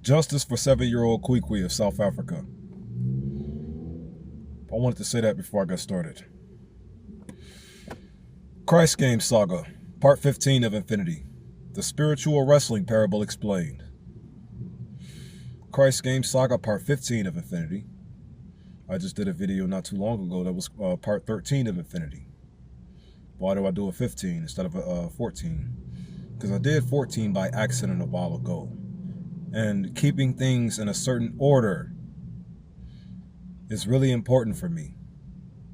Justice for 7-year-old Kwikwi of South Africa. I wanted to say that before I got started. Christ Games Saga, Part 15 of Infinity. The Spiritual Wrestling Parable Explained. Christ Games Saga, Part 15 of Infinity. I just did a video not too long ago that was Part 13 of Infinity. Why do I do a 15 instead of a 14? Because I did 14 by accident a while ago. And keeping things in a certain order is really important for me.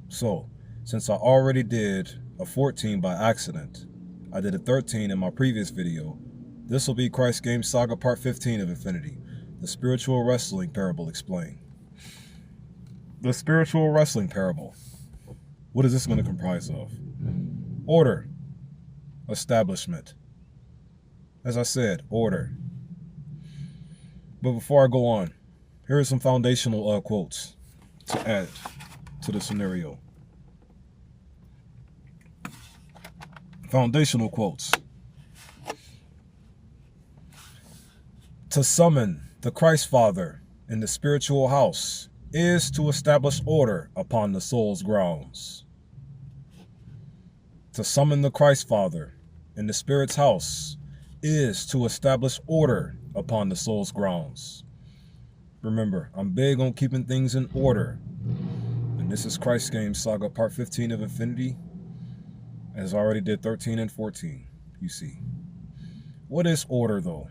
So, since I already did a 14 by accident, I did a 13 in my previous video. This will be Christ Games Saga Part 15 of Infinity, the Spiritual Wrestling Parable Explained. The Spiritual Wrestling Parable. What is this going to comprise of? Order. Establishment. As I said, order. But before I go on, here are some foundational quotes to add to the scenario. Foundational quotes. To summon the Christ Father in the spiritual house is to establish order upon the soul's grounds. To summon the Christ Father in the spirit's house is to establish order upon the soul's grounds. Remember, I'm big on keeping things in order. And this is Christ Games Saga Part 15 of Infinity, as I already did 13 and 14, you see. What is order, though?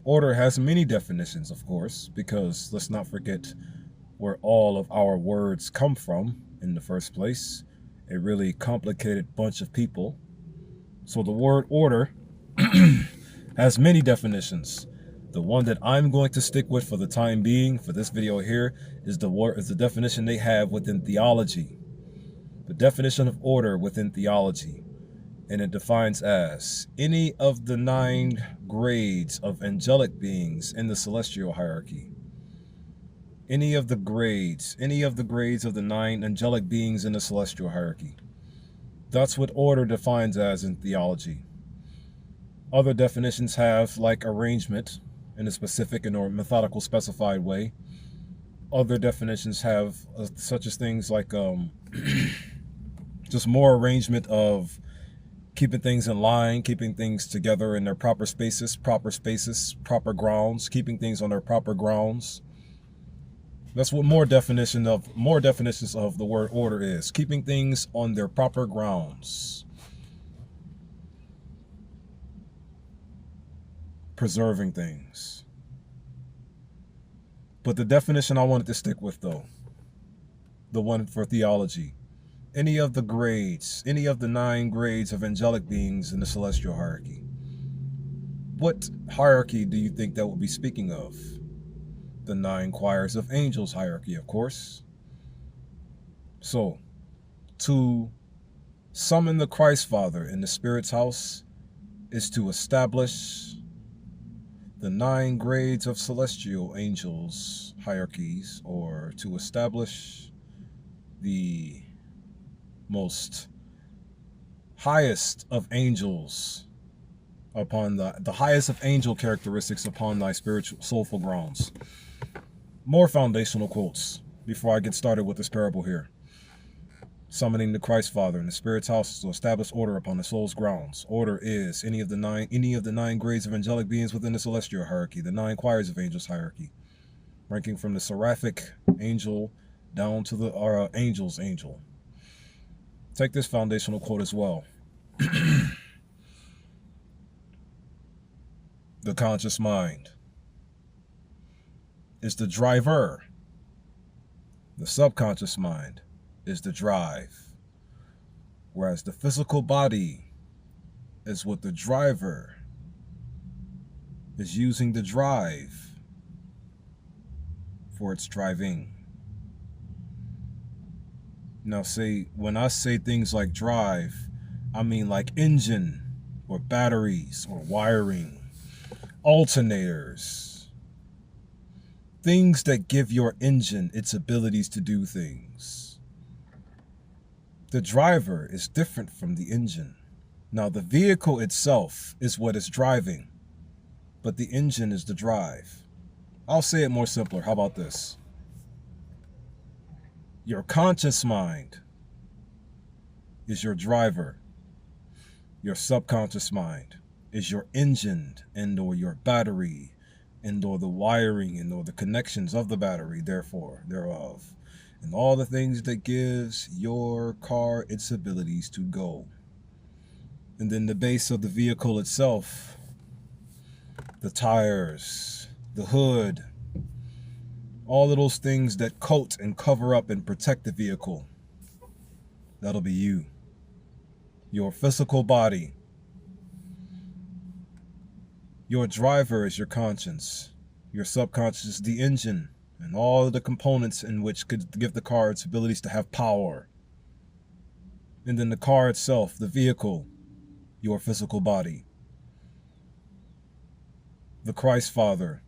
Order has many definitions, of course, because let's not forget where all of our words come from in the first place. A really complicated bunch of people. So the word order has many definitions. The one that I'm going to stick with for the time being, for this video here, is the definition they have within theology. The definition of order within theology. And it defines as any of the 9 grades of angelic beings in the celestial hierarchy. Any of the grades of the 9 angelic beings in the celestial hierarchy. That's what order defines as in theology. Other definitions have like arrangement in a specific and or methodical specified way. Other definitions have such as things like just more arrangement of keeping things in line, keeping things together in their proper spaces, proper grounds, keeping things on their proper grounds. That's what more definitions of the word order is. Keeping things on their proper grounds. Preserving things. But the definition I wanted to stick with, though, the one for theology, any of the 9 grades of angelic beings in the celestial hierarchy. What hierarchy do you think that will be speaking of? The 9 choirs of angels hierarchy, of course. So, to summon the Christ Father in the Spirit's house is to establish the 9 grades of celestial angels hierarchies, or to establish the most highest of angels upon the highest of angel characteristics upon thy spiritual soulful grounds. More foundational quotes before I get started with this parable here. Summoning the Christ Father in the Spirit's house to establish order upon the soul's grounds. Order is any of the 9 grades of angelic beings within the celestial hierarchy, the 9 choirs of angels hierarchy, ranking from the seraphic angel down to the angel's angel. Take this foundational quote as well. The conscious mind is the driver. The subconscious mind is the drive. Whereas the physical body is what the driver is using the drive for its driving. Now, when I say things like drive, I mean like engine or batteries or wiring, alternators, things that give your engine its abilities to do things. The driver is different from the engine. Now, the vehicle itself is what is driving, but the engine is the drive. I'll say it more simpler. How about this? Your conscious mind is your driver. Your subconscious mind is your engine and or your battery and or the wiring and or the connections of the battery, thereof. And all the things that gives your car its abilities to go. And then the base of the vehicle itself, the tires, the hood, all of those things that coat and cover up and protect the vehicle. That'll be you. Your physical body. Your driver is your conscience. Your subconscious is the engine and all of the components in which could give the car its abilities to have power. And then the car itself, the vehicle, your physical body. The Christ Father,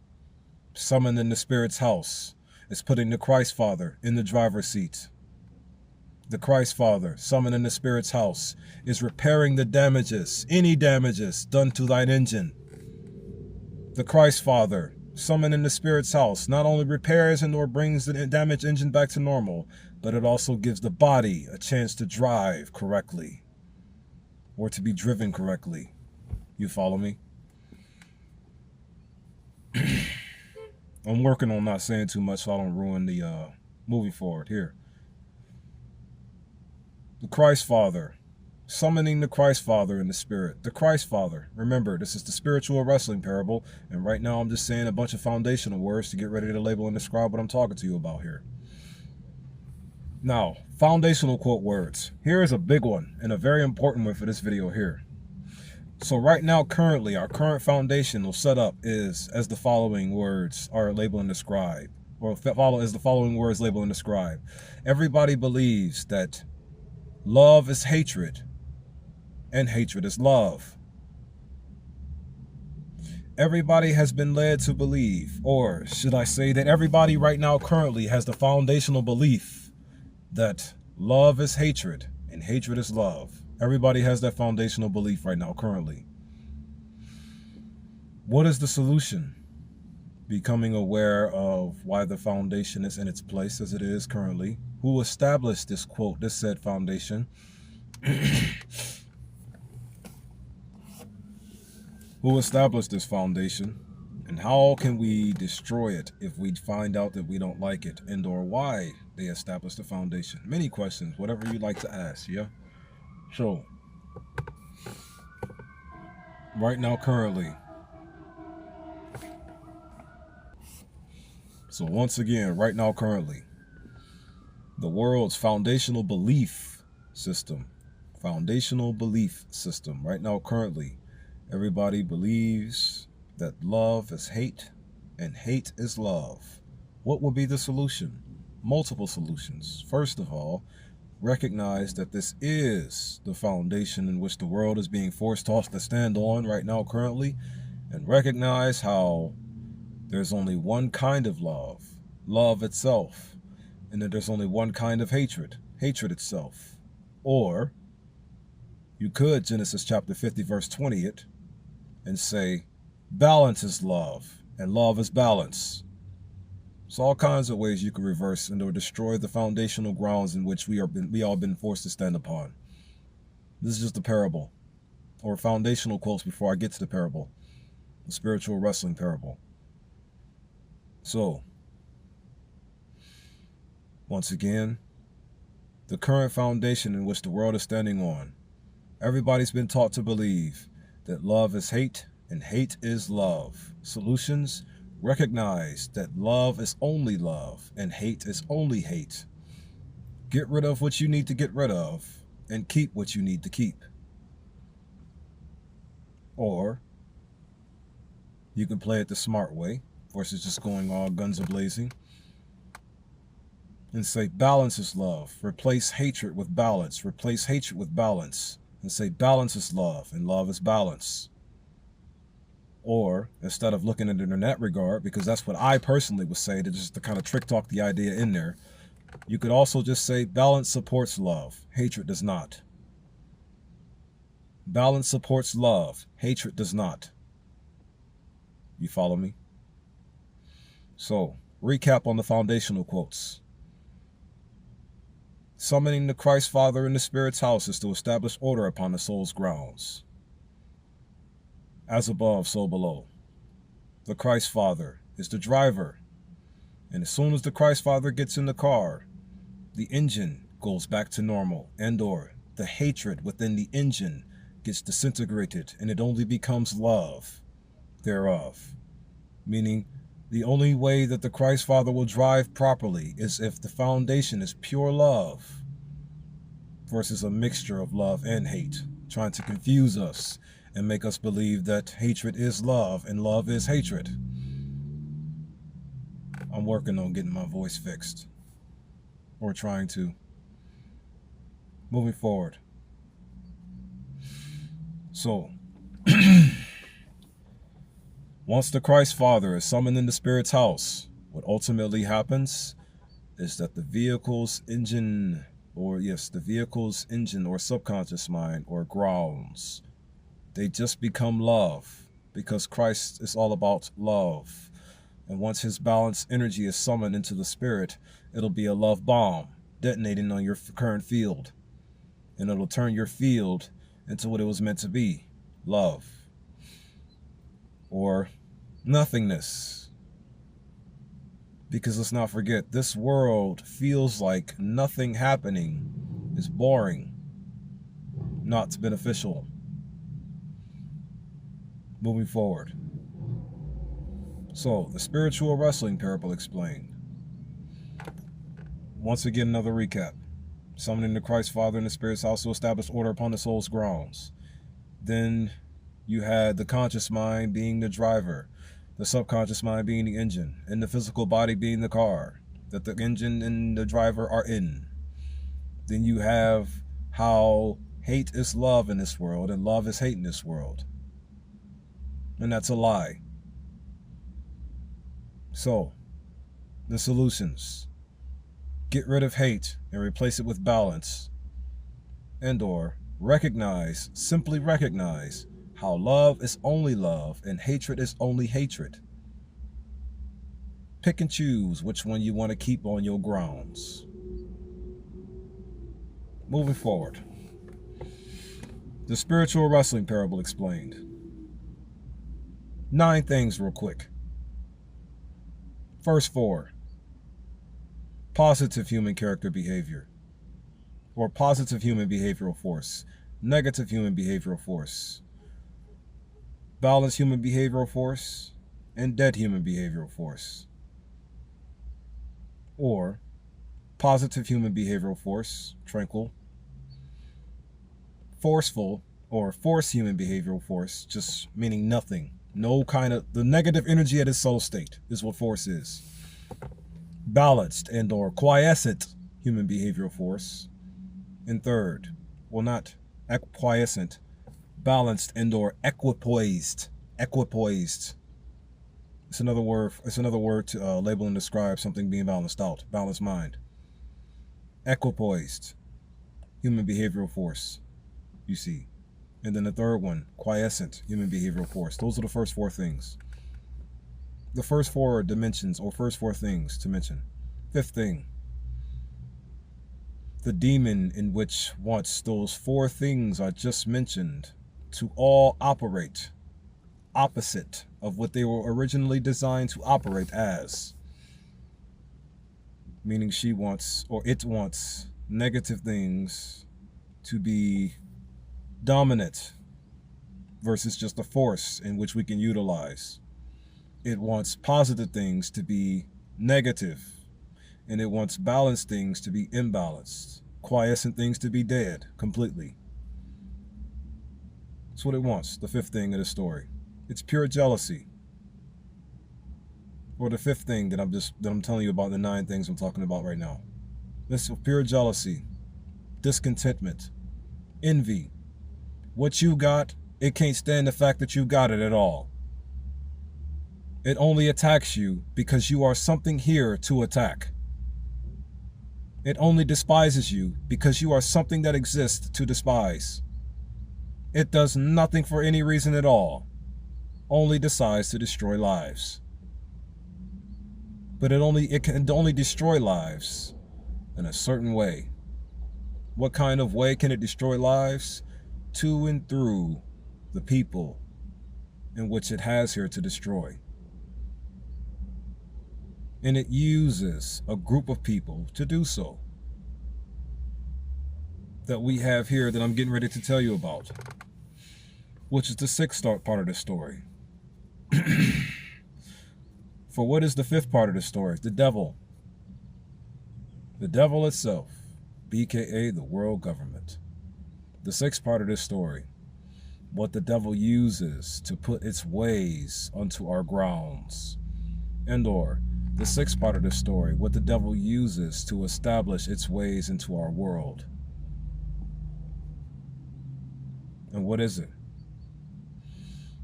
summoned in the Spirit's house, is putting the Christ Father in the driver's seat. The Christ Father, summoned in the Spirit's house, is repairing the damages, any damages done to thine engine. The Christ Father, summoned in the Spirit's house, not only repairs and or brings the damaged engine back to normal, but it also gives the body a chance to drive correctly or to be driven correctly. You follow me? I'm working on not saying too much so I don't ruin the movie forward here. The Christ Father, summoning the Christ Father in the Spirit. The Christ Father. Remember, this is the spiritual wrestling parable, and right now I'm just saying a bunch of foundational words to get ready to label and describe what I'm talking to you about here. Now, foundational quote words. Here is a big one and a very important one for this video here. So right now, currently, our current foundational setup is as the following words are labeled and described, or follow as the following words labeled and described. Everybody believes that love is hatred, and hatred is love. Everybody has been led to believe, or should I say that everybody right now currently has the foundational belief that love is hatred and hatred is love. Everybody has that foundational belief right now currently. What is the solution? Becoming aware of why the foundation is in its place as it is currently. Who established this quote, this said foundation? Who established this foundation? And how can we destroy it if we find out that we don't like it? And or why they established the foundation? Many questions, whatever you like to ask, yeah? So, right now currently. So once again, right now currently, the world's foundational belief system, right now currently, everybody believes that love is hate and hate is love. What would be the solution? Multiple solutions. First of all, recognize that this is the foundation in which the world is being forced to stand on right now currently, and recognize how there's only one kind of love, love itself, and that there's only one kind of hatred, hatred itself. Or you could Genesis chapter 50 verse 20 it and say balance is love and love is balance. So all kinds of ways you can reverse and or destroy the foundational grounds in which we all been forced to stand upon. This is just a parable, or foundational quotes before I get to the parable, the spiritual wrestling parable. So, once again, the current foundation in which the world is standing on, everybody's been taught to believe that love is hate and hate is love. Solutions: recognize that love is only love and hate is only hate. Get rid of what you need to get rid of and keep what you need to keep. Or you can play it the smart way versus just going all guns a-blazing and say balance is love. Replace hatred with balance. Replace hatred with balance and say balance is love and love is balance. Or instead of looking at it in that regard, because that's what I personally would say, to kind of trick talk the idea in there, you could also just say balance supports love, hatred does not. Balance supports love, hatred does not. You follow me? So, recap on the foundational quotes. Summoning the Christ Father in the Spirit's house is to establish order upon the soul's grounds. As above, so below. The Christ Father is the driver, and as soon as the Christ Father gets in the car, the engine goes back to normal, and/or the hatred within the engine gets disintegrated, and it only becomes love thereof. Meaning, the only way that the Christ Father will drive properly is if the foundation is pure love versus a mixture of love and hate, trying to confuse us and make us believe that hatred is love and love is hatred. I'm working on getting my voice fixed, or trying to. Moving forward. So, once the Christ Father is summoned in the Spirit's house, what ultimately happens is that the vehicle's engine or subconscious mind or grounds, they just become love, because Christ is all about love. And once his balanced energy is summoned into the Spirit, it'll be a love bomb detonating on your current field. And it'll turn your field into what it was meant to be, love. Or nothingness. Because let's not forget, this world feels like nothing happening is boring, not beneficial. Moving forward. So, the spiritual wrestling parable explained. Once again, another recap. Summoning the Christ Father in the Spirit's house to establish order upon the soul's grounds. Then you had the conscious mind being the driver, the subconscious mind being the engine, and the physical body being the car that the engine and the driver are in. Then you have how hate is love in this world and love is hate in this world. And that's a lie. So, the solutions. Get rid of hate and replace it with balance. And/or simply recognize how love is only love and hatred is only hatred. Pick and choose which one you want to keep on your grounds. Moving forward. The spiritual wrestling parable explained. 9 things real quick. First 4. Positive human character behavior, or positive human behavioral force, negative human behavioral force, balanced human behavioral force, and dead human behavioral force. Or positive human behavioral force, tranquil, forceful, or force human behavioral force, just meaning nothing. No kind of, the negative energy at its soul state is what force is. Balanced and/or quiescent human behavioral force. And third, well, not quiescent, balanced and/or equipoised. Equipoised. It's another word to label and describe something being balanced out. Balanced mind. Equipoised human behavioral force, you see. And then the third one, quiescent human behavioral force. Those are the first 4 things. The first 4 dimensions, or first 4 things to mention. 5th thing, the demon in which wants those 4 things I just mentioned to all operate opposite of what they were originally designed to operate as. Meaning she wants, or it wants, negative things to be dominant versus just a force in which we can utilize. It wants positive things to be negative, and it wants balanced things to be imbalanced, quiescent things to be dead completely. That's what it wants, the 5th thing of the story. It's pure jealousy. Or the 5th thing that I'm telling you about, the 9 things I'm talking about right now. This is pure jealousy, discontentment, envy. What you got, it can't stand the fact that you got it at all. It only attacks you because you are something here to attack. It only despises you because you are something that exists to despise. It does nothing for any reason at all, only decides to destroy lives. But it can only destroy lives in a certain way. What kind of way can it destroy lives? To and through the people in which it has here to destroy. And it uses a group of people to do so. That we have here that I'm getting ready to tell you about. Which is the sixth part of the story. For what is the fifth part of the story? The devil. The devil itself, BKA the world government. The sixth part of this story, what the devil uses to put its ways onto our grounds. And or the sixth part of the story, what the devil uses to establish its ways into our world. And what is it?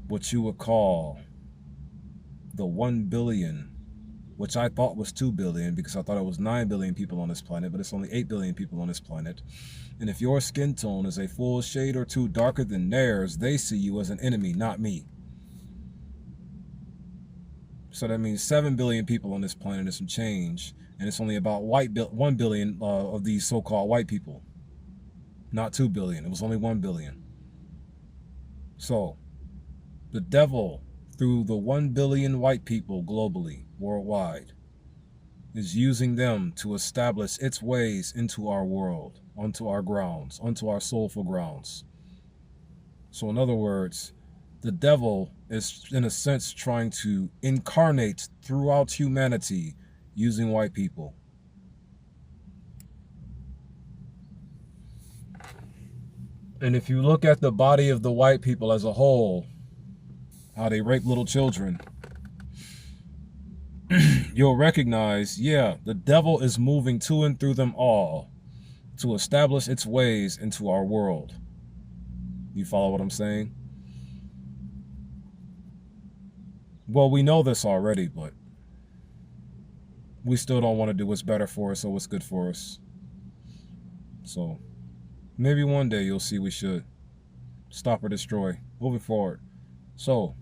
What you would call the 1 billion, which I thought was 2 billion because I thought it was 9 billion people on this planet, but it's only 8 billion people on this planet. And if your skin tone is a full shade or two darker than theirs, they see you as an enemy, not me. So that means 7 billion people on this planet and some change, and it's only about 1 billion of these so-called white people. Not 2 billion, it was only 1 billion. So, the devil, through the 1 billion white people globally, worldwide, is using them to establish its ways into our world, onto our grounds, onto our soulful grounds. So in other words, the devil is, in a sense, trying to incarnate throughout humanity using white people. And if you look at the body of the white people as a whole, how they rape little children, you'll recognize, yeah, the devil is moving to and through them all to establish its ways into our world. You follow what I'm saying? Well, we know this already, but we still don't want to do what's better for us or what's good for us. So maybe one day you'll see we should stop or destroy. Moving forward. So,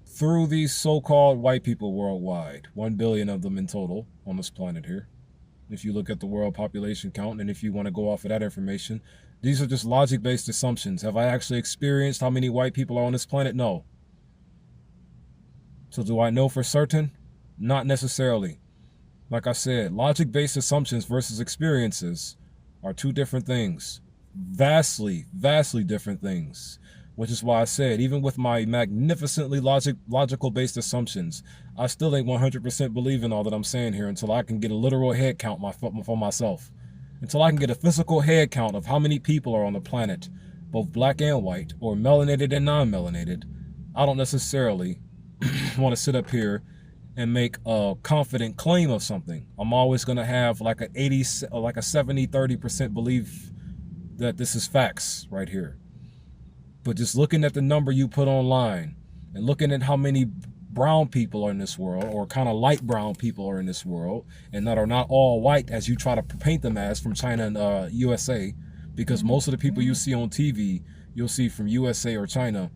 through these so-called white people worldwide, 1 billion of them in total on this planet here, if you look at the world population count, and if you want to go off of that information, these are just logic-based assumptions. Have I actually experienced how many white people are on this planet? No. So do I know for certain? Not necessarily. Like I said, logic-based assumptions versus experiences are two different things. Vastly, vastly different things. Which is why I said, even with my magnificently logical-based assumptions, I still ain't 100% believing all that I'm saying here until I can get a literal head count for myself. Until I can get a physical head count of how many people are on the planet, both black and white, or melanated and non-melanated. I don't necessarily want to sit up here and make a confident claim of something. I'm always going to have like a 70-30% belief that this is facts right here. But just looking at the number you put online and looking at how many brown people are in this world, or kind of light brown people are in this world, and that are not all white as you try to paint them as from China and USA, because most of the people you see on TV, you'll see from USA or China,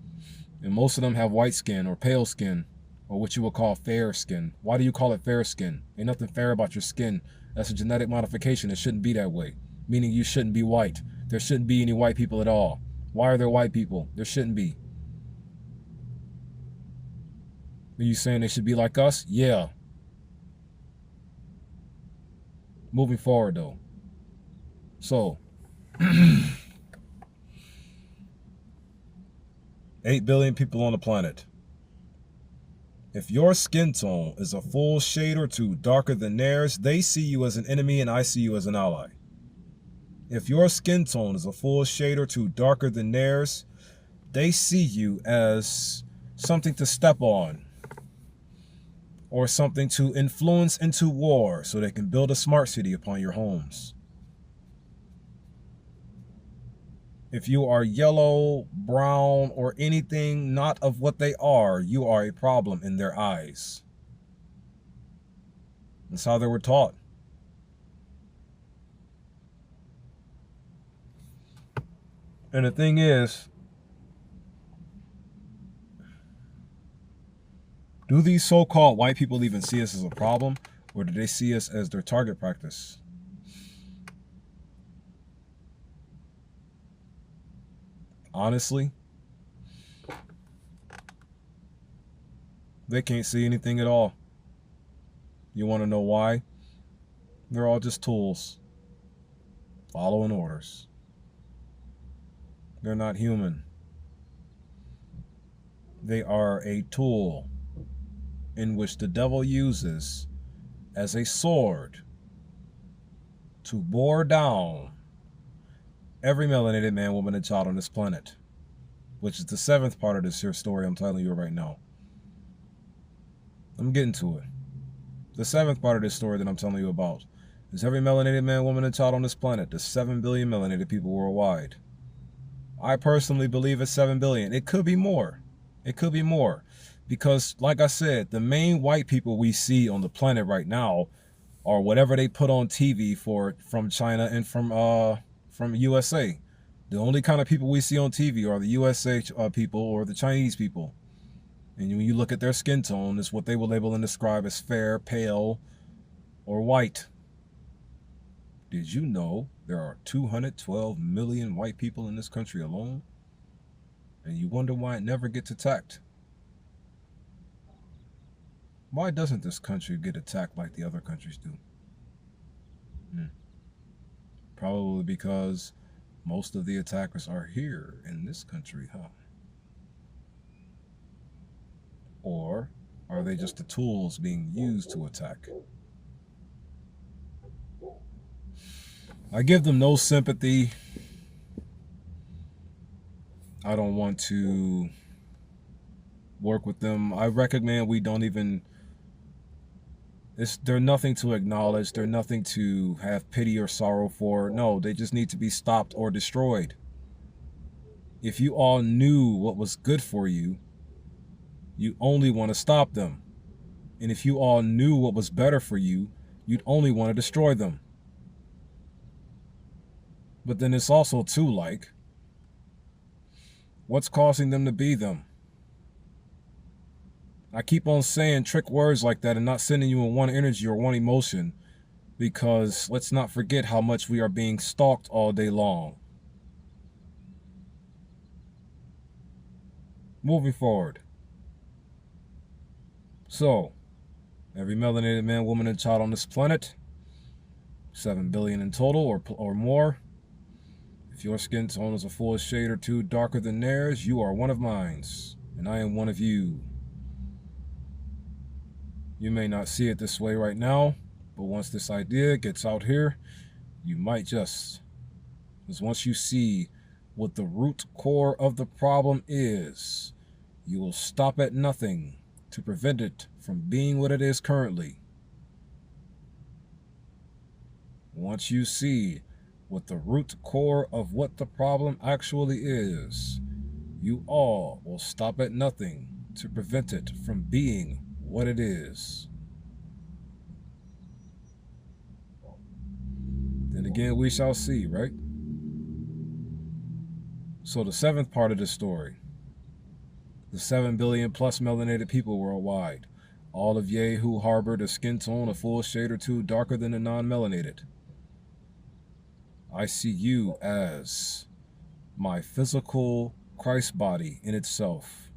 and most of them have white skin or pale skin, or what you would call fair skin. Why do you call it fair skin? Ain't nothing fair about your skin. That's a genetic modification. It shouldn't be that way, meaning you shouldn't be white. There shouldn't be any white people at all. Why are there white people? There shouldn't be. Are you saying they should be like us? Yeah. Moving forward, though. So, 8 billion people on the planet. If your skin tone is a full shade or two darker than theirs, they see you as an enemy and I see you as an ally. If your skin tone is a full shade or two darker than theirs, they see you as something to step on, or something to influence into war so they can build a smart city upon your homes. If you are yellow, brown, or anything not of what they are, you are a problem in their eyes. That's how they were taught. And the thing is, Do these so-called white people even see us as a problem, or do they see us as their target practice? Honestly, they can't see anything at all. You want to know why? They're all just tools, following orders. They're not human. They are a tool in which the devil uses as a sword to bore down every melanated man, woman, and child on this planet, which is the seventh part of this here story I'm telling you right now. I'm getting to it. The seventh part of this story that I'm telling you about is every melanated man, woman, and child on this planet, the 7 billion melanated people worldwide. I personally believe it's 7 billion. It could be more. It could be more. Because, like I said, the main white people we see on the planet right now are whatever they put on TV from China and from USA. The only kind of people we see on TV are the USA people or the Chinese people. And when you look at their skin tone, it's what they will label and describe as fair, pale, or white. Did you know there are 212 million white people in this country alone? And you wonder why it never gets attacked. Why doesn't this country get attacked like the other countries do? Probably because most of the attackers are here in this country, huh? Or are they just the tools being used to attack? I give them no sympathy. I don't want to work with them. I recommend we don't even... They're nothing to acknowledge. They're nothing to have pity or sorrow for. No, they just need to be stopped or destroyed. If you all knew what was good for you, you only want to stop them. And if you all knew what was better for you, you'd only want to destroy them. But then it's also too like, what's causing them to be them? I keep on saying trick words like that and not sending you in one energy or one emotion, because let's not forget how much we are being stalked all day long. Moving forward. So, every melanated man, woman, and child on this planet, 7 billion in total or more. If your skin tone is a full shade or two darker than theirs, you are one of mine, and I am one of you. You may not see it this way right now, but once this idea gets out here, you might just. Because once you see what the root core of the problem is, you will stop at nothing to prevent it from being what it is currently. Once you see what the root core of what the problem actually is, you all will stop at nothing to prevent it from being what it is. Then again, we shall see, right? So the seventh part of the story, the 7 billion plus melanated people worldwide, all of ye who harbored a skin tone a full shade or two darker than the non-melanated. I see you as my physical Christ body in itself.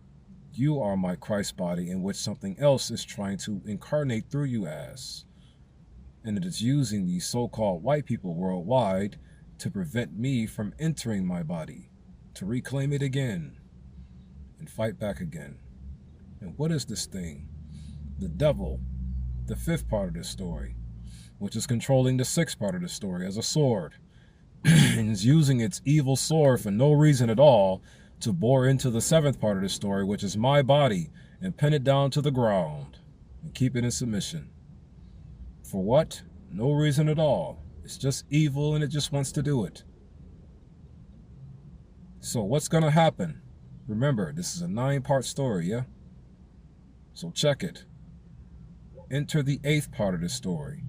You are my Christ body in which something else is trying to incarnate through you as. And it is using these so-called white people worldwide to prevent me from entering my body, to reclaim it again, and fight back again. And what is this thing? The devil, the fifth part of this story, which is controlling the sixth part of the story as a sword, and is using its evil sword for no reason at all to bore into the seventh part of the story, which is my body, and pin it down to the ground and keep it in submission. For what? No reason at all. It's just evil and it just wants to do it. So what's going to happen? Remember, this is a 9-part story, yeah? So check it. Enter the 8th part of the story.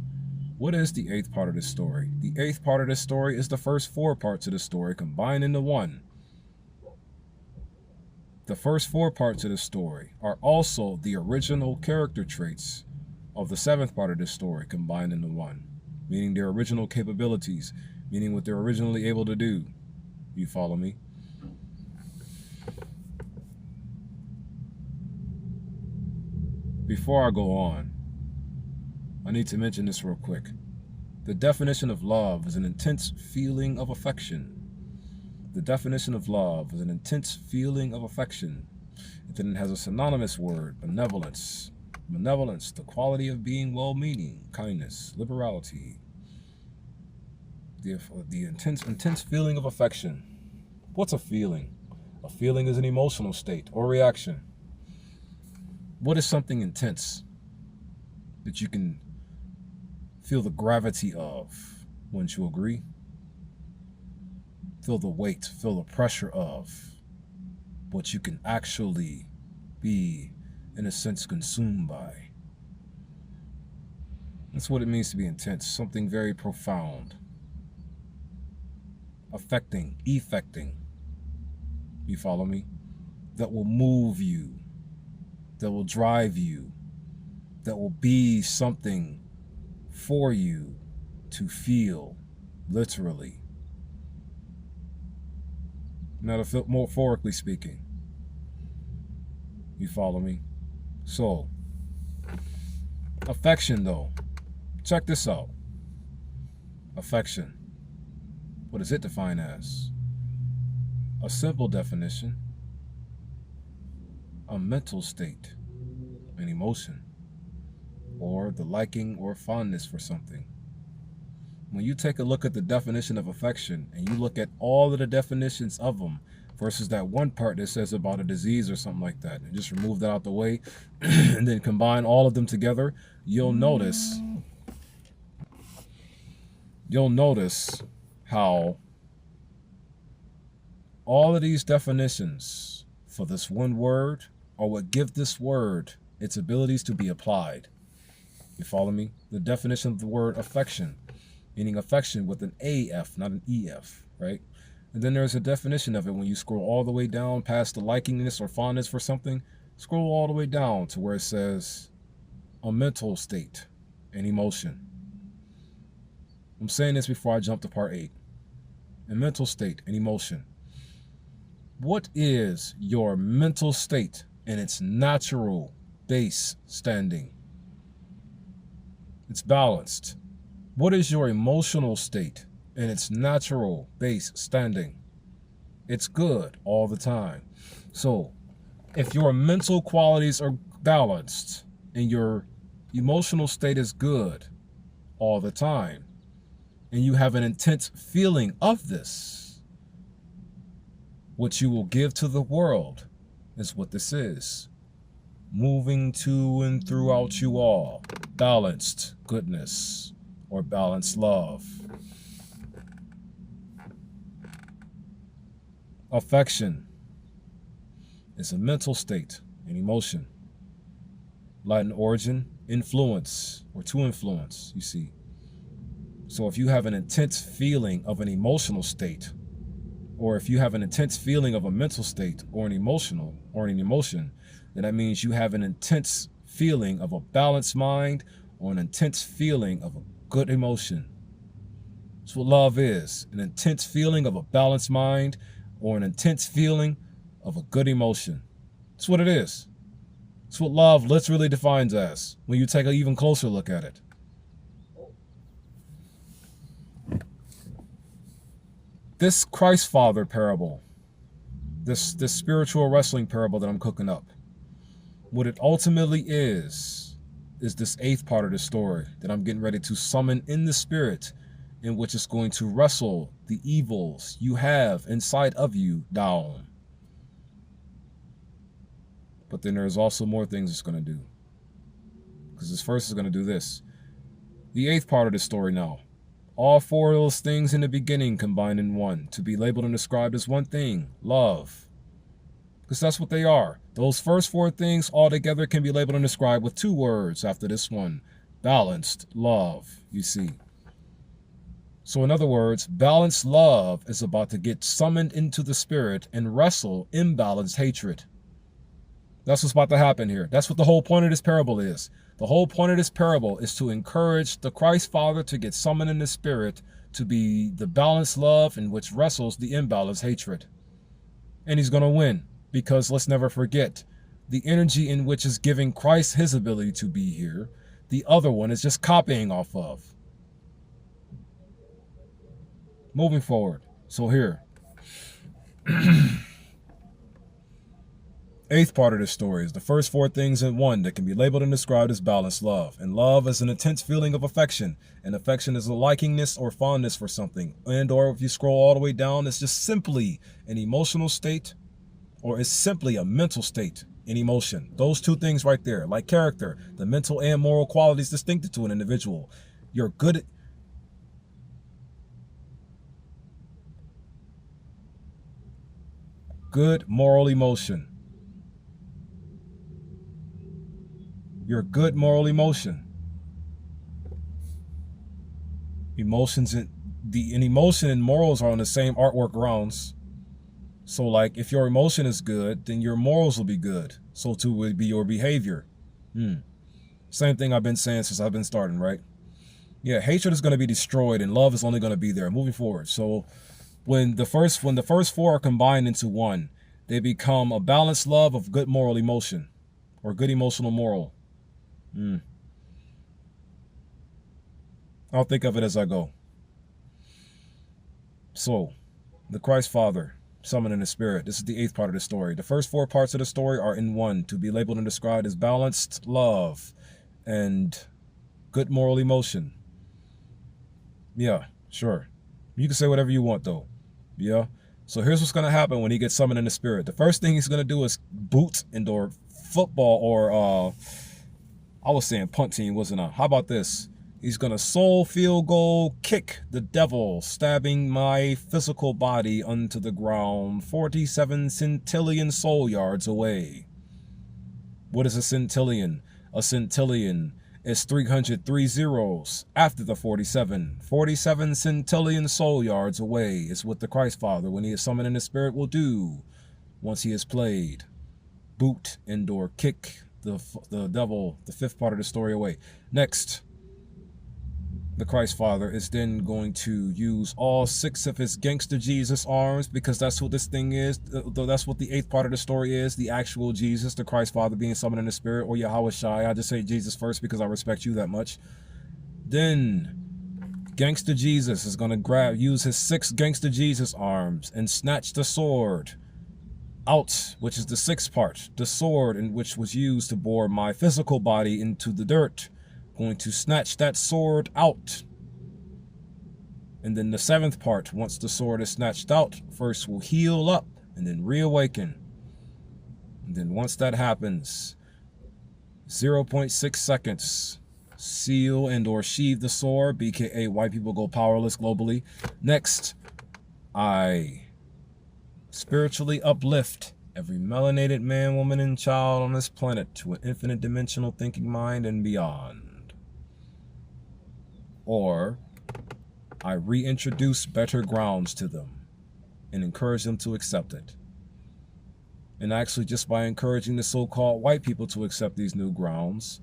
What is the 8th part of this story? The 8th part of this story is the first 4 parts of the story combined into one. the first 4 parts of the story are also the original character traits of the 7th part of this story combined into one, meaning their original capabilities, meaning what they're originally able to do. You follow me? Before I go on, I need to mention this real quick. The definition of love is an intense feeling of affection. The definition of love is an intense feeling of affection. And then it has a synonymous word, benevolence. Benevolence, the quality of being well-meaning, kindness, liberality. The intense feeling of affection. What's a feeling? A feeling is an emotional state or reaction. What is something intense that you can feel the gravity of? Wouldn't you agree? Feel the weight, feel the pressure of what you can actually be, in a sense, consumed by. That's what it means to be intense, something very profound. Affecting. You follow me? That will move you, that will drive you, that will be something for you to feel, literally. Metaphorically speaking. You follow me? So, affection though. Check this out. Affection. What does it define as? A simple definition. A mental state, an emotion, or the liking or fondness for something. When you take a look at the definition of affection and you look at all of the definitions of them versus that one part that says about a disease or something like that, and just remove that out the way and then combine all of them together, you'll notice how all of these definitions for this one word are what give this word its abilities to be applied. You follow me? The definition of the word affection, meaning affection with an AF, not an EF, right? And then there's a definition of it when you scroll all the way down past the likingness or fondness for something, scroll all the way down to where it says a mental state, an emotion. I'm saying this before I jump to part 8. A mental state, an emotion. What is your mental state in its natural base standing? It's balanced. What is your emotional state in its natural base standing? It's good all the time. So, if your mental qualities are balanced and your emotional state is good all the time, and you have an intense feeling of this, what you will give to the world is what this is. Moving to and throughout you all, balanced goodness or balanced love. Affection is a mental state, an emotion. Latin origin, influence, or to influence, you see. So if you have an intense feeling of an emotional state, or if you have an intense feeling of a mental state or an emotion, then that means you have an intense feeling of a balanced mind or an intense feeling of a good emotion. That's what love is, an intense feeling of a balanced mind or an intense feeling of a good emotion. That's what it is. That's what love literally defines as when you take an even closer look at it. This Christ Father parable, this spiritual wrestling parable that I'm cooking up, what it ultimately is this 8th part of the story that I'm getting ready to summon in the spirit, in which it's going to wrestle the evils you have inside of you down. But then there's also more things it's going to do. Because this first is going to do this. The 8th part of the story now. All 4 of those things in the beginning combined in one, to be labeled and described as one thing, love. Because that's what they are. Those first 4 things all together can be labeled and described with 2 words after this one, balanced love, you see. So in other words, balanced love is about to get summoned into the spirit and wrestle imbalanced hatred. That's what's about to happen here. That's what the whole point of this parable is. The whole point of this parable is to encourage the Christ Father to get summoned in the spirit to be the balanced love in which wrestles the imbalanced hatred. And he's going to win, because let's never forget, the energy in which is giving Christ his ability to be here, the other one is just copying off of. Moving forward. So here. Eighth part of this story is the first four things in one that can be labeled and described as balanced love. And love is an intense feeling of affection. And affection is a likingness or fondness for something. And or if you scroll all the way down, it's just simply an emotional state, or it's simply a mental state in emotion. Those two things right there, like character, the mental and moral qualities distinctive to an individual. You're good moral emotion. Your good moral emotion. Emotions and emotion and morals are on the same artwork grounds. So like if your emotion is good, then your morals will be good. So too will be your behavior. Same thing I've been saying since I've been starting, right? Yeah, hatred is going to be destroyed and love is only going to be there moving forward. So when the first four are combined into one, they become a balanced love of good moral emotion, or good emotional moral. I'll think of it as I go. So, the Christ Father, summoned in the spirit. This is the eighth part of the story. The first four parts of the story are in one, to be labeled and described as balanced love and good moral emotion. Yeah, sure. You can say whatever you want, though. Yeah. So here's what's going to happen when he gets summoned in the spirit. The first thing he's going to do is boot indoor football, or I was saying punt team, wasn't I? How about this? He's going to soul field goal kick the devil, stabbing my physical body onto the ground 47 centillion soul yards away. What is a centillion? A centillion is 303 zeros after the 47. 47 centillion soul yards away is what the Christ Father, when he is summoned in the spirit, will do once he is played. Boot, indoor, kick the devil, the fifth part of the story, away. Next, the Christ Father is then going to use all six of his gangster Jesus arms, because that's what this thing is. That's what the eighth part of the story is. The actual Jesus, the Christ Father being summoned in the spirit, or Yahweh Shai. I just say Jesus first because I respect you that much. Then gangster Jesus is going to use his six gangster Jesus arms and snatch the sword out, which is the sixth part. The sword in which was used to bore my physical body into the dirt. Going to snatch that sword out. And then the seventh part, once the sword is snatched out, first will heal up and then reawaken. And then once that happens, 0.6 seconds, seal and or sheathe the sword, BKA white people go powerless globally. Next, I spiritually uplift every melanated man, woman, and child on this planet to an infinite dimensional thinking mind and beyond. Or I reintroduce better grounds to them and encourage them to accept it. And actually, just by encouraging the so-called white people to accept these new grounds,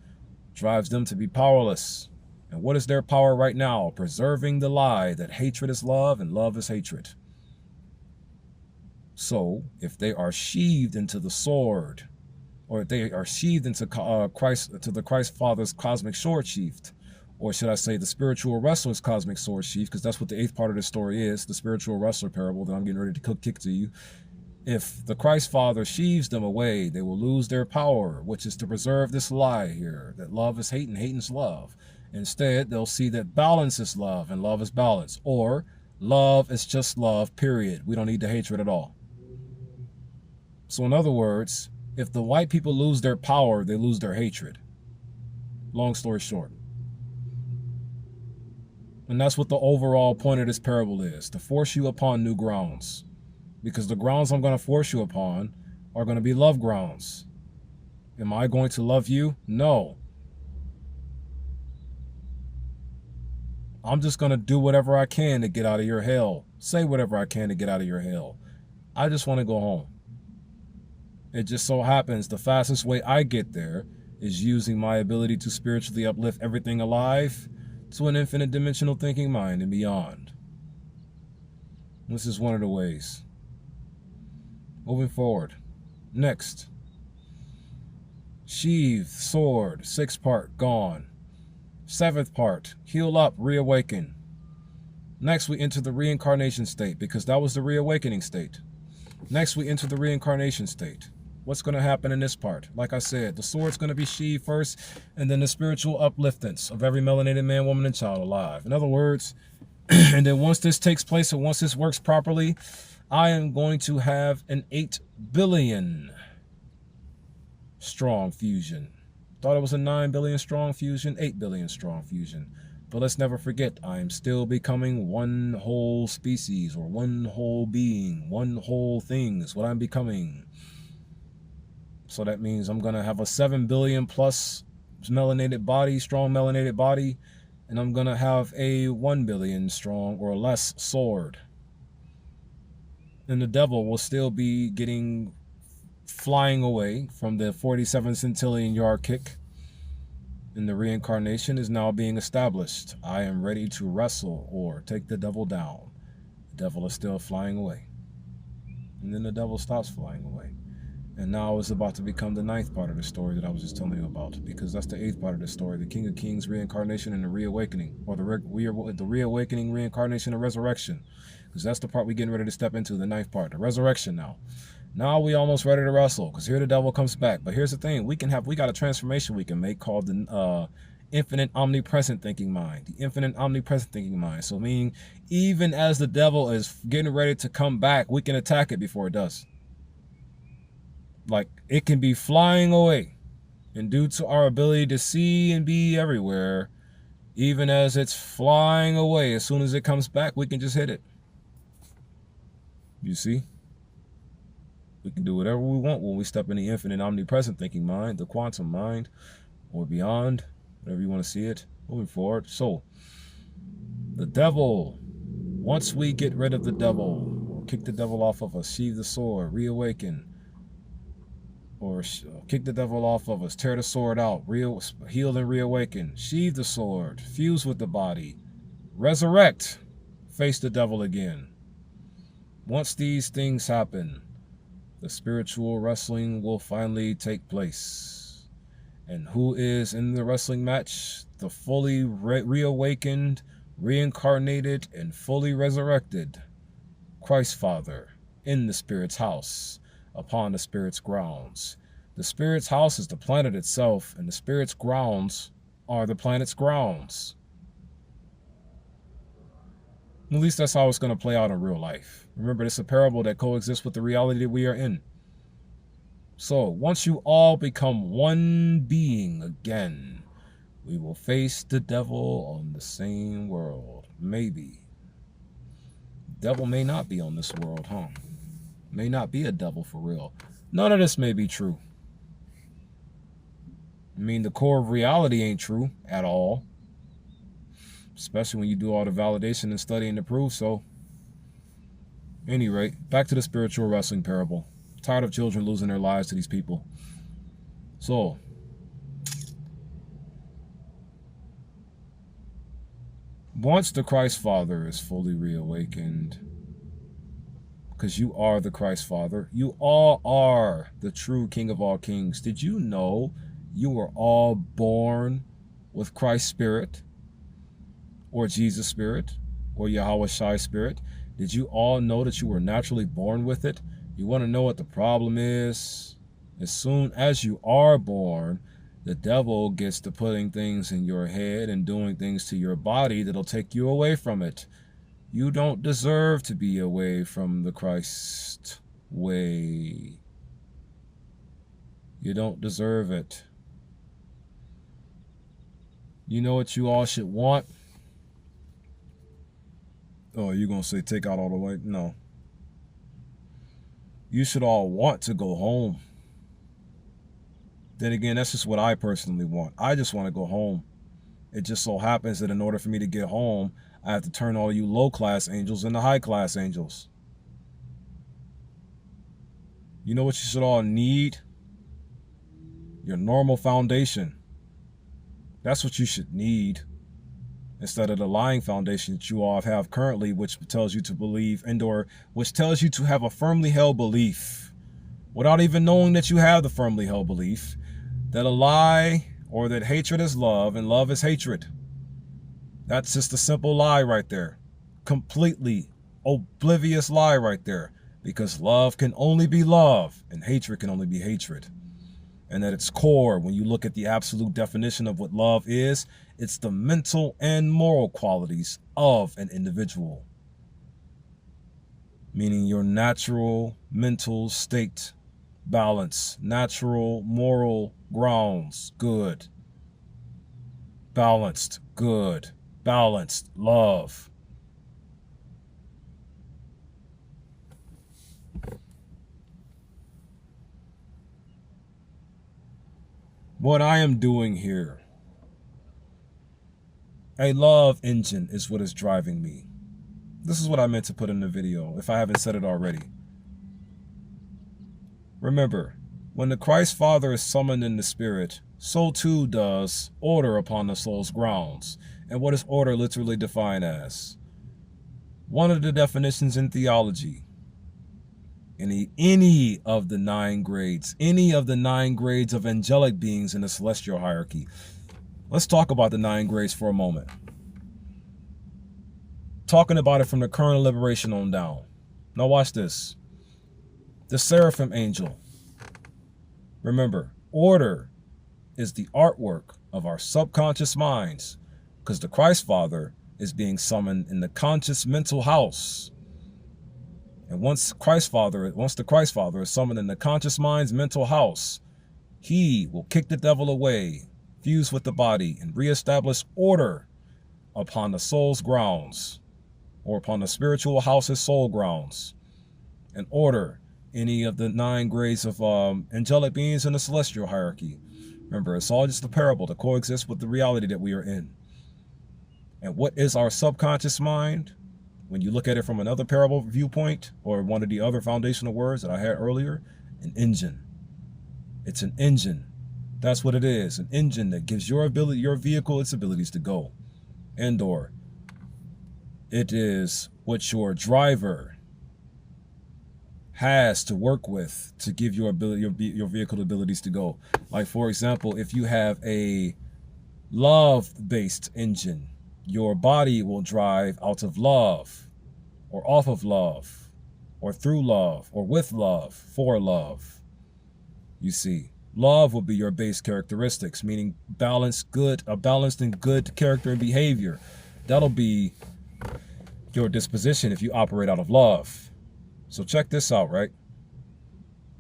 drives them to be powerless. And what is their power right now? Preserving the lie that hatred is love and love is hatred. So, if they are sheathed into the sword, or if they are sheathed into the Christ Father's cosmic sword sheathed, or should I say the spiritual wrestler's cosmic sword sheath, because that's what the eighth part of the story is, the spiritual wrestler parable that I'm getting ready to kick to you. If the Christ Father sheaves them away, they will lose their power, which is to preserve this lie here, that love is hate and hate is love. Instead, they'll see that balance is love and love is balance, or love is just love, period. We don't need the hatred at all. So in other words, if the white people lose their power, they lose their hatred. Long story short. And that's what the overall point of this parable is, to force you upon new grounds. Because the grounds I'm going to force you upon are going to be love grounds. Am I going to love you? No. I'm just going to do whatever I can to get out of your hell. Say whatever I can to get out of your hell. I just want to go home. It just so happens the fastest way I get there is using my ability to spiritually uplift everything alive to an infinite dimensional thinking mind and beyond. This is one of the ways. Moving forward. Next. Sheath, sword, 6th part, gone. 7th part, heal up, reawaken. Next, we enter the reincarnation state, because that was the reawakening state. Next, we enter the reincarnation state. What's going to happen in this part? Like I said, the sword's going to be sheathed first, and then the spiritual upliftance of every melanated man, woman, and child alive. In other words, and then once this takes place, and once this works properly, I am going to have an 8 billion strong fusion. Thought it was a 9 billion strong fusion, 8 billion strong fusion. But let's never forget, I am still becoming one whole species, or one whole being, one whole thing is what I'm becoming. So that means I'm going to have a 7 billion plus melanated body, strong melanated body, and I'm going to have a 1 billion strong or less sword. And the devil will still be flying away from the 47 centillion yard kick. And the reincarnation is now being established. I am ready to wrestle or take the devil down. The devil is still flying away. And then the devil stops flying away. And now it's about to become the 9th part of the story that I was just telling you about, because that's the 8th part of the story, the King of Kings reincarnation and the reawakening, or the reawakening, reincarnation, and resurrection, because that's the part we're getting ready to step into, the 9th part, the resurrection now. Now we almost ready to wrestle, because here the devil comes back. But here's the thing, we got a transformation we can make called the infinite omnipresent thinking mind. The infinite omnipresent thinking mind. So meaning, even as the devil is getting ready to come back, we can attack it before it does. Like, it can be flying away. And due to our ability to see and be everywhere, even as it's flying away, as soon as it comes back, we can just hit it. You see? We can do whatever we want when we step in the infinite omnipresent thinking mind, the quantum mind, or beyond, whatever you want to see it, moving forward. So, the devil, once we get rid of the devil, or kick the devil off of us, sheathe the sword, reawaken, or kick the devil off of us, tear the sword out, heal and reawaken, sheathe the sword, fuse with the body, resurrect, face the devil again. Once these things happen, the spiritual wrestling will finally take place. And who is in the wrestling match? The fully reawakened, reincarnated, and fully resurrected Christ Father in the Spirit's house, upon the Spirit's grounds. The Spirit's house is the planet itself, and the Spirit's grounds are the planet's grounds. At least that's how it's going to play out in real life. Remember, it's a parable that coexists with the reality that we are in. So, once you all become one being again, we will face the devil on the same world. Maybe. The devil may not be on this world, huh? May not be a devil for real. None of this may be true. I mean, the core of reality ain't true at all. Especially when you do all the validation and studying to prove so. Any rate, back to the spiritual wrestling parable. Tired of children losing their lives to these people. So, once the Christ Father is fully reawakened, because you are the Christ Father, you all are the true King of all kings. Did you know you were all born with Christ's Spirit, or Jesus' Spirit, or Yahweh Shai's Spirit? Did you all know that you were naturally born with it? You want to know what the problem is? As soon as you are born, the devil gets to putting things in your head and doing things to your body that'll take you away from it. You don't deserve to be away from the Christ way. You don't deserve it. You know what you all should want? Oh, you're going to say take out all the way? No. You should all want to go home. Then again, that's just what I personally want. I just want to go home. It just so happens that in order for me to get home, I have to turn all you low-class angels into high-class angels. You know what you should all need? Your normal foundation. That's what you should need, instead of the lying foundation that you all have currently, which tells you to believe and/or which tells you to have a firmly held belief without even knowing that you have the firmly held belief that a lie or that hatred is love and love is hatred. That's just a simple lie right there. Completely oblivious lie right there. Because love can only be love and hatred can only be hatred. And at its core, when you look at the absolute definition of what love is, it's the mental and moral qualities of an individual. Meaning your natural mental state, balance, natural moral grounds, good. Balanced, good. Balanced, love. What I am doing here, a love engine is what is driving me. This is what I meant to put in the video, if I haven't said it already. Remember, when the Christ Father is summoned in the Spirit, so too does order upon the soul's grounds. And what is order literally defined as? One of the definitions in theology. Any of the 9 grades, any of the 9 grades of angelic beings in the celestial hierarchy. Let's talk about the 9 grades for a moment. Talking about it from the current liberation on down. Now watch this. The seraphim angel. Remember, order is the artwork of our subconscious minds, because the Christ Father is being summoned in the conscious mental house. And once the Christ Father is summoned in the conscious mind's mental house, he will kick the devil away, fuse with the body, and reestablish order upon the soul's grounds, or upon the spiritual house's soul grounds, and order any of the 9 grades of angelic beings in the celestial hierarchy. Remember, it's all just a parable to coexist with the reality that we are in. And what is our subconscious mind? When you look at it from another parable viewpoint, or one of the other foundational words that I had earlier, an engine. It's an engine. That's what it is, an engine that gives your vehicle its abilities to go. And/or it is what your driver has to work with to give your vehicle abilities to go. Like, for example, if you have a love-based engine, your body will drive out of love, or off of love, or through love, or with love, for love. You see, love will be your base characteristics, meaning a balanced and good character and behavior. That'll be your disposition if you operate out of love. So check this out, right?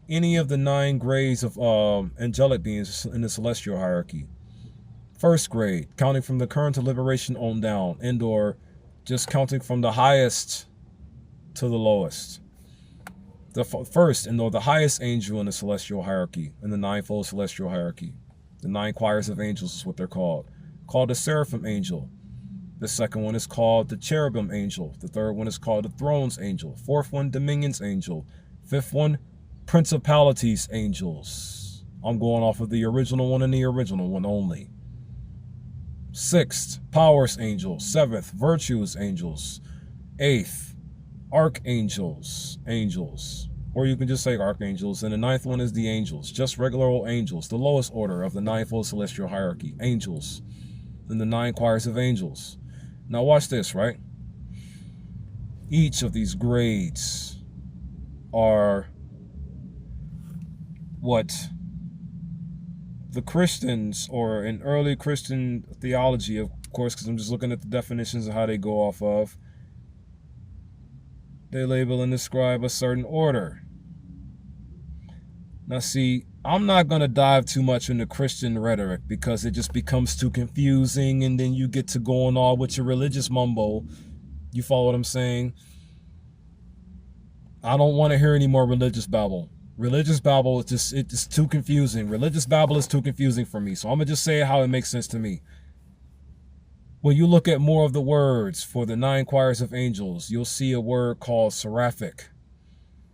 Any of the 9 grades of angelic beings in the celestial hierarchy. First grade, counting from the current to liberation on down, and/or just counting from the highest to the lowest. The first and the highest angel in the celestial hierarchy, in the 9-fold celestial hierarchy. The 9 choirs of angels is what they're called the seraphim angel. The second one is called the cherubim angel. The third one is called the thrones angel. Fourth one, dominions angel. Fifth one, principalities angels. I'm going off of the original one and the original one only. Sixth, powers angels. Seventh, virtues angels. Eighth, archangels, angels. Or you can just say archangels. And the 9th one is the angels, just regular old angels, the lowest order of the 9-fold celestial hierarchy, angels. Then the 9 choirs of angels. Now watch this, right? Each of these grades are what the Christians, or in early Christian theology, of course, because I'm just looking at the definitions of how they go off of, they label and describe a certain order. Now see, I'm not going to dive too much into Christian rhetoric because it just becomes too confusing, and then you get to going all with your religious mumbo. You follow what I'm saying? I don't want to hear any more religious babble. Religious babble is it's too confusing. Religious babble is too confusing for me. So I'm going to just say it how it makes sense to me. When you look at more of the words for the 9 choirs of angels, you'll see a word called seraphic.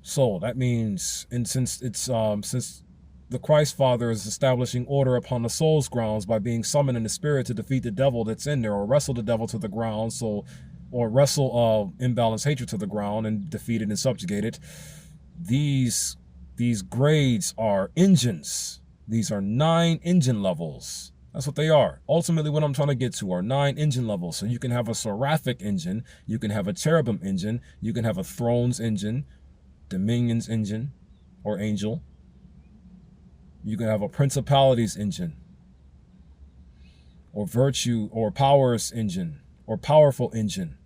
So that means, and since the Christ Father is establishing order upon the soul's grounds by being summoned in the spirit to defeat the devil that's in there, or wrestle the devil to the ground, or wrestle imbalanced hatred to the ground and defeat it and subjugate it. These grades are engines. These are 9 engine levels. That's what they are. Ultimately, what I'm trying to get to are 9 engine levels. So you can have a seraphic engine, you can have a cherubim engine, you can have a thrones engine, dominions engine, or angel. You can have a principalities engine, or virtue, or powers engine, or powerful engine.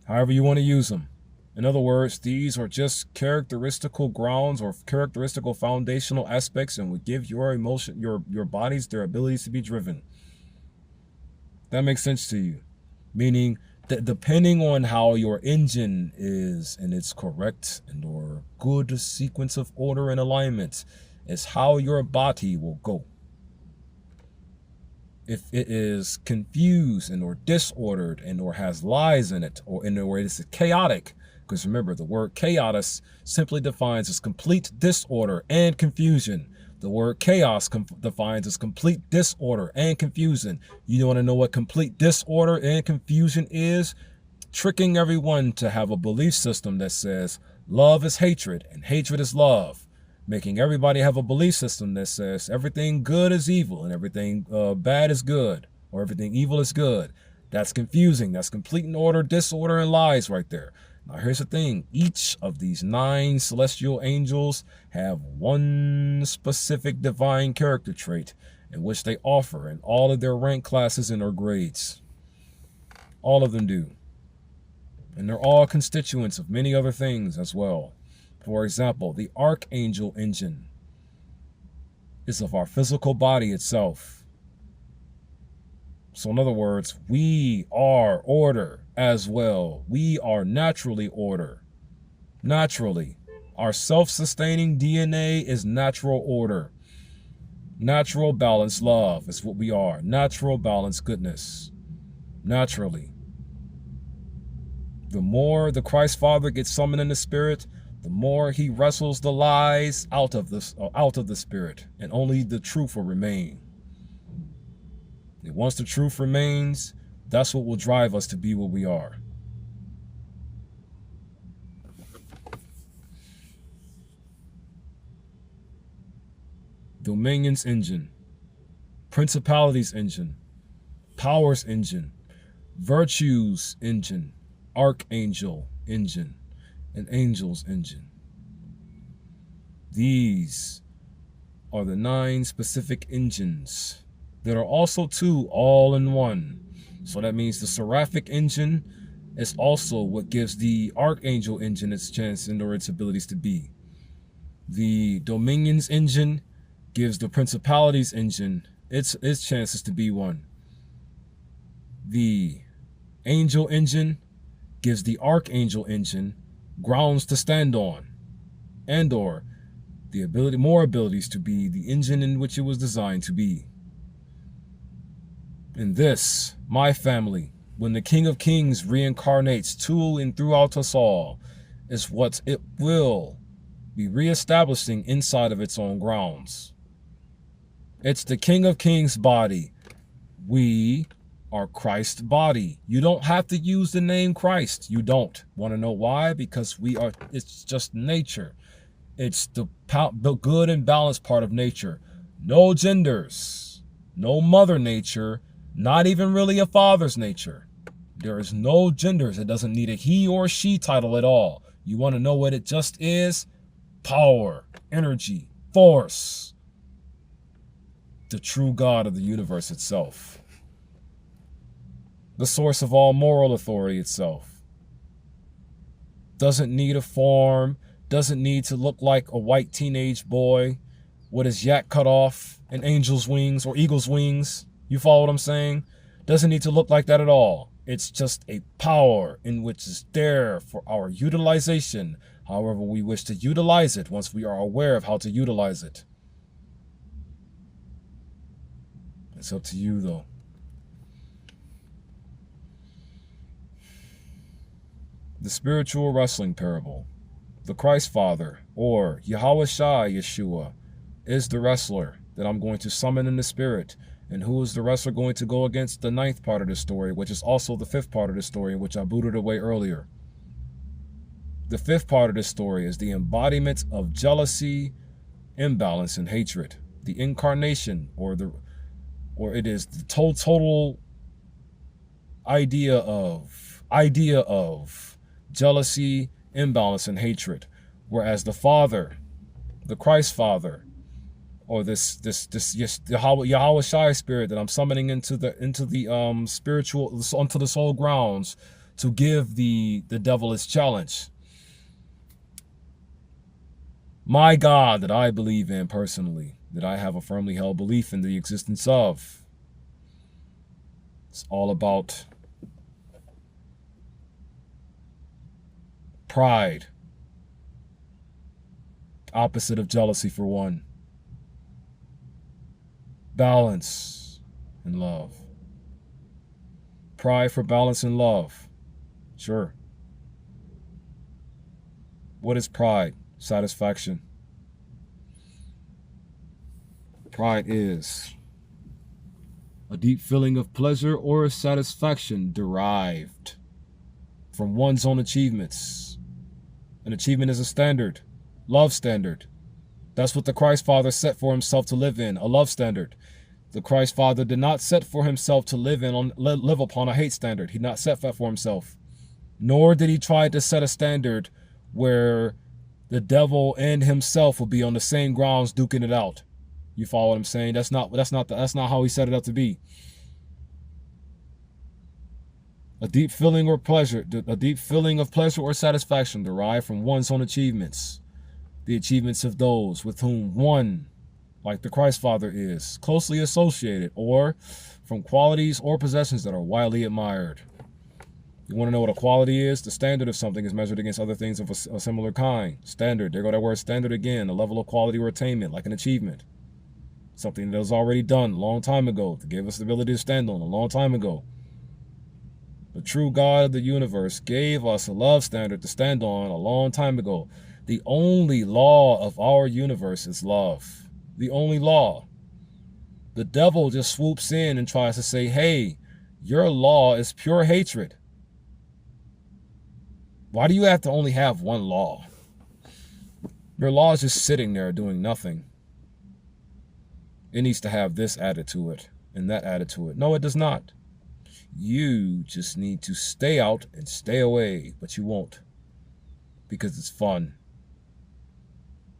However you want to use them. In other words, these are just characteristical grounds or characteristical foundational aspects and would give your emotion, your bodies their abilities to be driven. That makes sense to you? Meaning that depending on how your engine is in its correct and or good sequence of order and alignment is how your body will go. If it is confused and or disordered and or has lies in it, or in a way it's chaotic, because remember, the word chaos simply defines as complete disorder and confusion. The word chaos defines as complete disorder and confusion. You want to know what complete disorder and confusion is? Tricking everyone to have a belief system that says love is hatred and hatred is love. Making everybody have a belief system that says everything good is evil and everything bad is good, or everything evil is good. That's confusing. That's complete and order, disorder, and lies right there. Now here's the thing. Each of these 9 celestial angels have one specific divine character trait in which they offer in all of their rank classes and their grades. All of them do. And they're all constituents of many other things as well. For example, the archangel engine is of our physical body itself. So in other words, we are order as well. We are naturally order. Naturally. Our self-sustaining DNA is natural order. Natural balanced love is what we are. Natural balanced goodness. Naturally. The more the Christ Father gets summoned in the spirit, the more he wrestles the lies out of the spirit, and only the truth will remain. And once the truth remains, that's what will drive us to be what we are. Dominions engine, principalities engine, powers engine, virtues engine, archangel engine, and angels engine. These are the 9 specific engines that are also 2 all in one. So that means the seraphic engine is also what gives the archangel engine its chance and or its abilities to be. The dominions engine gives the principalities engine its chances to be one. The angel engine gives the archangel engine grounds to stand on, and or the more abilities to be the engine in which it was designed to be. In this, my family, when the King of Kings reincarnates to and throughout us all, is what it will be reestablishing inside of its own grounds. It's the King of Kings body. We are Christ's body. You don't have to use the name Christ. You don't. Want to know why? Because it's just nature. It's the good and balanced part of nature. No genders. No mother nature. Not even really a father's nature. There is no genders. It doesn't need a he or she title at all. You want to know what it just is? Power, energy, force. The true God of the universe itself. The source of all moral authority itself. Doesn't need a form, doesn't need to look like a white teenage boy with his yak cut off and angel's wings or eagle's wings. You follow what I'm saying? Doesn't need to look like that at all. It's just a power in which is there for our utilization, however we wish to utilize it once we are aware of how to utilize it. It's up to you though. The spiritual wrestling parable. the Christ Father, or Yahweh Shai Yeshua, is the wrestler that I'm going to summon in the spirit. And who is the wrestler going to go against? The 9th part of the story, which is also the 5th part of the story, which I booted away earlier. The 5th part of this story is the embodiment of jealousy, imbalance, and hatred. The incarnation, or it is the total idea of jealousy, imbalance, and hatred. Whereas the Father, the Christ Father, or this Yahweh Shai spirit that I'm summoning into the spiritual, onto the soul grounds to give the devil his challenge. My God that I believe in personally, that I have a firmly held belief in the existence of. It's all about pride, opposite of jealousy for one. Balance and love. Pride for balance and love. Sure. What is pride? Satisfaction. Pride is a deep feeling of pleasure or satisfaction derived from one's own achievements. An achievement is a standard, love standard. That's what the Christ Father set for himself to live in, a love standard. The Christ Father did not set for himself to live upon a hate standard. He did not set that for himself. Nor did he try to set a standard where the devil and himself will be on the same grounds duking it out. You follow what I'm saying? That's not how he set it up to be. A deep feeling of pleasure or satisfaction derived from one's own achievements. The achievements of those with whom one, like the Christ Father, is closely associated, or from qualities or possessions that are widely admired. You want to know what a quality is? The standard of something is measured against other things of a similar kind. Standard, there go that word standard again, a level of quality or attainment, like an achievement. Something that was already done a long time ago, to give us the ability to stand on a long time ago. The true God of the universe gave us a love standard to stand on a long time ago. The only law of our universe is love. The only law. The devil just swoops in and tries to say, hey, your law is pure hatred. Why do you have to only have one law? Your law is just sitting there doing nothing. It needs to have this added to it and that added to it. No, it does not. You just need to stay out and stay away, but you won't. Because it's fun.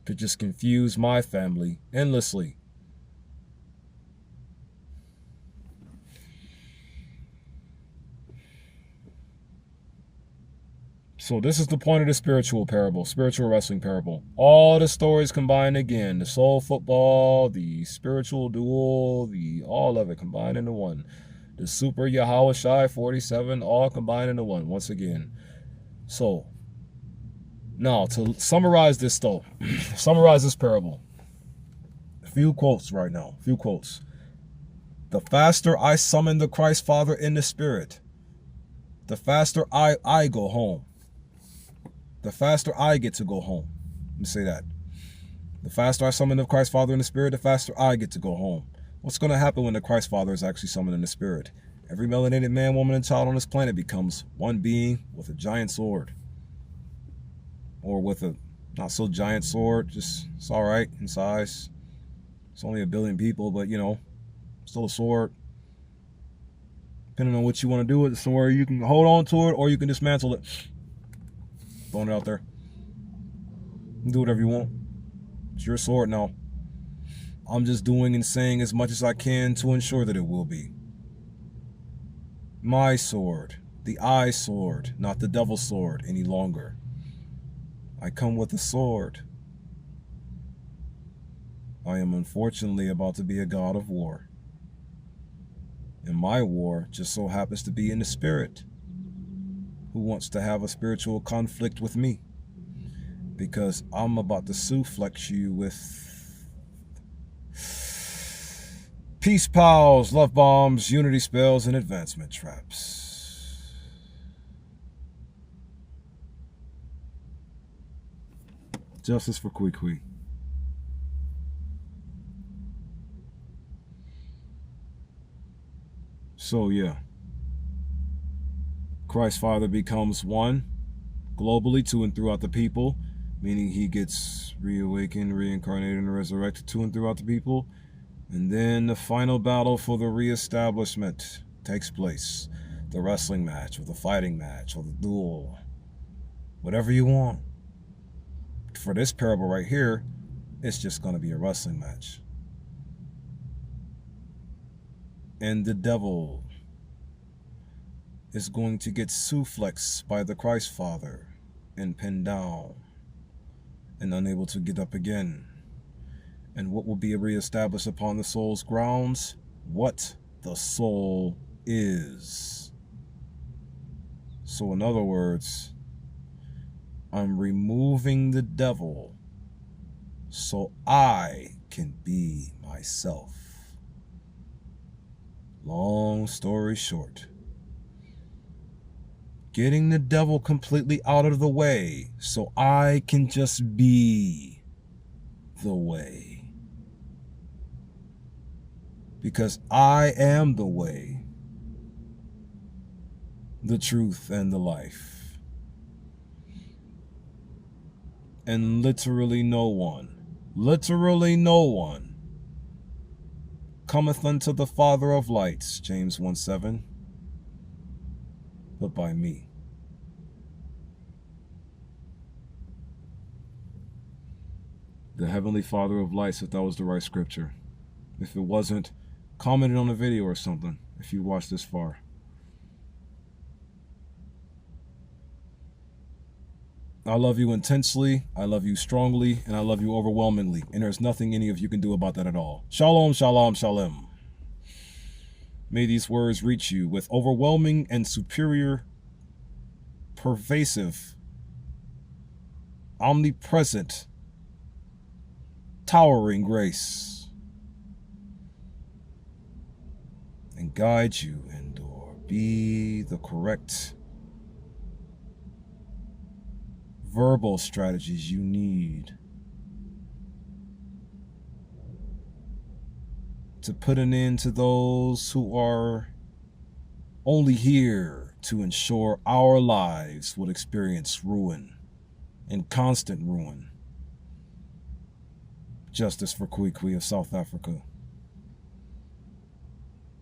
To just confuse my family endlessly. So this is the point of the spiritual wrestling parable. All the stories combined again. The soul football, the spiritual duel, all of it combined into one. The super Yahweh Shai 47, all combined into one once again. So, now to summarize this though, summarize this parable. A few quotes right now, few quotes. The faster I summon the Christ Father in the spirit, the faster I go home. The faster I get to go home. Let me say that. The faster I summon the Christ Father in the spirit, the faster I get to go home. What's going to happen when the Christ Father is actually summoned in the spirit? Every melanated man, woman, and child on this planet becomes one being with a giant sword. Or with a not so giant sword, just it's all right in size. It's only 1 billion people, but you know, still a sword. Depending on what you want to do with the sword, you can hold on to it or you can dismantle it. Throwing it out there. Do whatever you want. It's your sword now. I'm just doing and saying as much as I can to ensure that it will be. My sword. The I sword, not the devil's sword any longer. I come with a sword. I am unfortunately about to be a god of war. And my war just so happens to be in the spirit. Who wants to have a spiritual conflict with me? Because I'm about to suplex you with peace pals, love bombs, unity spells, and advancement traps. Justice for Kwee. So yeah, Christ Father becomes one globally to and throughout the people, meaning he gets reawakened, reincarnated, and resurrected to and throughout the people. And then the final battle for the reestablishment takes place. The wrestling match, or the fighting match, or the duel. Whatever you want. For this parable right here, it's just going to be a wrestling match. And the devil is going to get suplexed by the Christ Father and pinned down and unable to get up again. And what will be reestablished upon the soul's grounds? What the soul is. So in other words, I'm removing the devil so I can be myself. Long story short, getting the devil completely out of the way so I can just be the way. Because I am the way, the truth, and the life. And literally no one cometh unto the Father of lights, James 1:7, but by me. The Heavenly Father of lights, if that was the right scripture. If it wasn't, comment it on the video or something, if you watched this far. I love you intensely, I love you strongly, and I love you overwhelmingly. And there's nothing any of you can do about that at all. Shalom, shalom, shalom. May these words reach you with overwhelming and superior, pervasive, omnipresent, towering grace. And guide you and or be the correct verbal strategies you need to put an end to those who are only here to ensure our lives will experience ruin and constant ruin. Justice for Kwee of South Africa.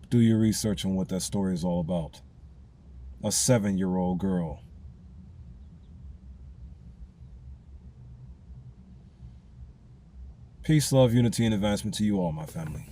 Do your research on what that story is all about. A 7-year-old girl. Peace, love, unity, and advancement to you all, my family.